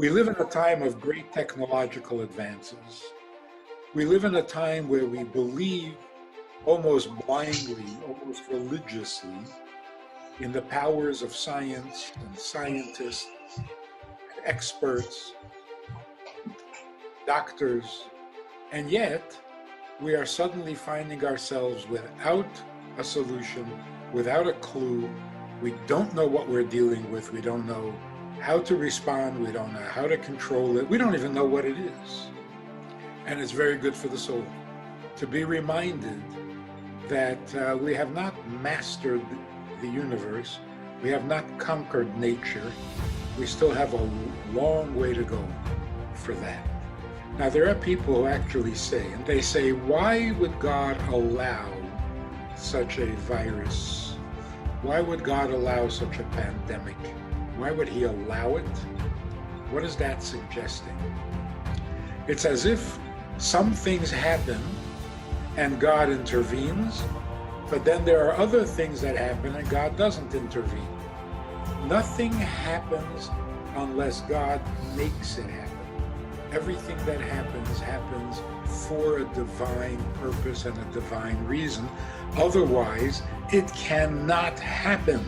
We live in a time of great technological advances. We live in a time where we believe almost blindly, almost religiously, in the powers of science and scientists, experts, doctors, and yet we are suddenly finding ourselves without a solution, without a clue. We don't know what we're dealing with. We don't know how to respond. We don't know how to control it. We don't even know what it is. And it's very good for the soul to be reminded that we have not mastered the universe. We have not conquered nature. We still have a long way to go for that. Now, there are people who actually say, and they say, why would God allow such a virus? Why would God allow such a pandemic? Why would he allow it? What is that suggesting? It's as if some things happen and God intervenes, but then there are other things that happen and God doesn't intervene. Nothing happens unless God makes it happen. Everything that happens for a divine purpose and a divine reason. Otherwise, it cannot happen.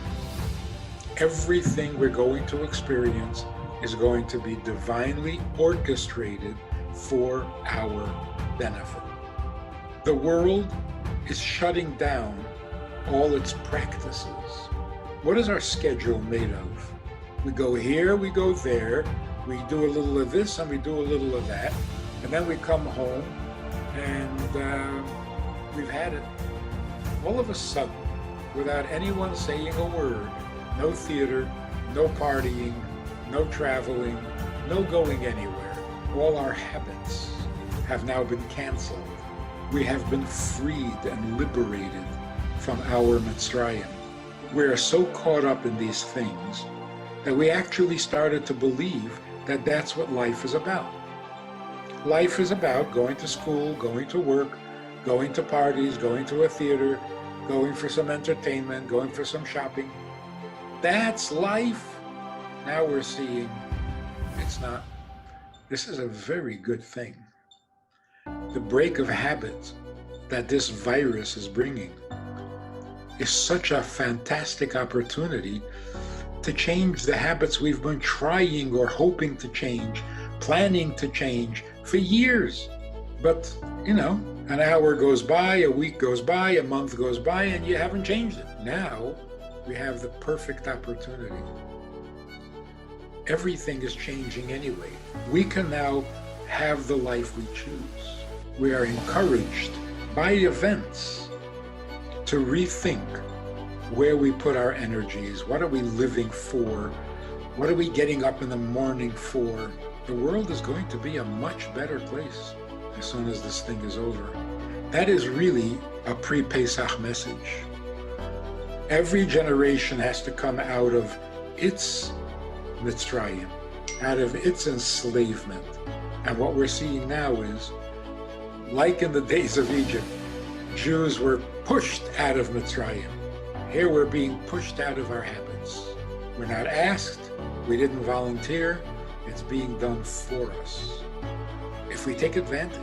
Everything we're going to experience is going to be divinely orchestrated for our benefit. The world is shutting down all its practices. What is our schedule made of? We go here, we go there, we do a little of this and we do a little of that, and then we come home and we've had it. All of a sudden, without anyone saying a word, no theater, no partying, no traveling, no going anywhere. All our habits have now been canceled. We have been freed and liberated from our Mitzrayim. We are so caught up in these things that we actually started to believe that that's what life is about. Life is about going to school, going to work, going to parties, going to a theater, going for some entertainment, going for some shopping. That's life. Now we're seeing it's not. This is a very good thing. The break of habits that this virus is bringing is such a fantastic opportunity to change the habits we've been trying or hoping to change, planning to change for years. But, an hour goes by, a week goes by, a month goes by, and you haven't changed it. Now, we have the perfect opportunity. Everything is changing anyway. We can now have the life we choose. We are encouraged by events to rethink where we put our energies. What are we living for? What are we getting up in the morning for? The world is going to be a much better place as soon as this thing is over. That is really a pre-Pesach message. Every generation has to come out of its Mitzrayim, out of its enslavement. And what we're seeing now is, like in the days of Egypt, Jews were pushed out of Mitzrayim. Here we're being pushed out of our habits. We're not asked, we didn't volunteer, it's being done for us. If we take advantage,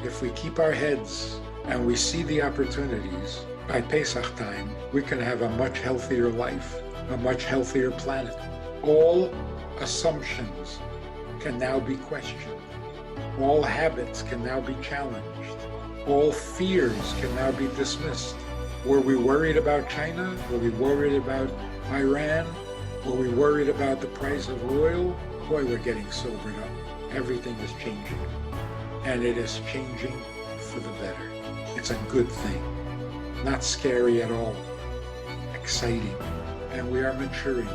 if we keep our heads and we see the opportunities, by Pesach time, we can have a much healthier life, a much healthier planet. All assumptions can now be questioned. All habits can now be challenged. All fears can now be dismissed. Were we worried about China? Were we worried about Iran? Were we worried about the price of oil? Boy, we're getting sobered up. Everything is changing. And it is changing for the better. It's a good thing. Not scary at all, exciting, and we are maturing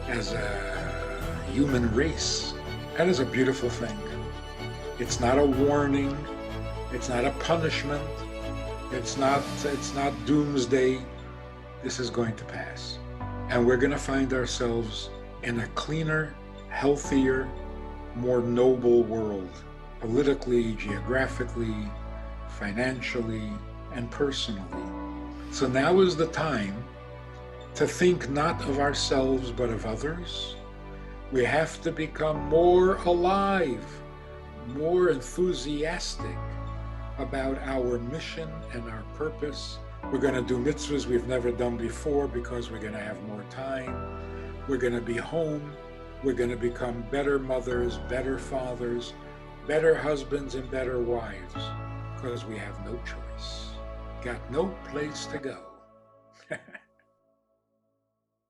as a human race. That is a beautiful thing. It's not a warning, it's not a punishment, it's not doomsday. This is going to pass, and we're going to find ourselves in a cleaner, healthier, more noble world, politically, geographically, financially, and personally. So now is the time to think not of ourselves but of others, We have to become more alive, more enthusiastic about our mission and our purpose. We're going to do mitzvahs we've never done before because we're going to have more time. We're going to be home. We're going to become better mothers, better fathers, better husbands, and better wives because we have no choice. Got no place to go.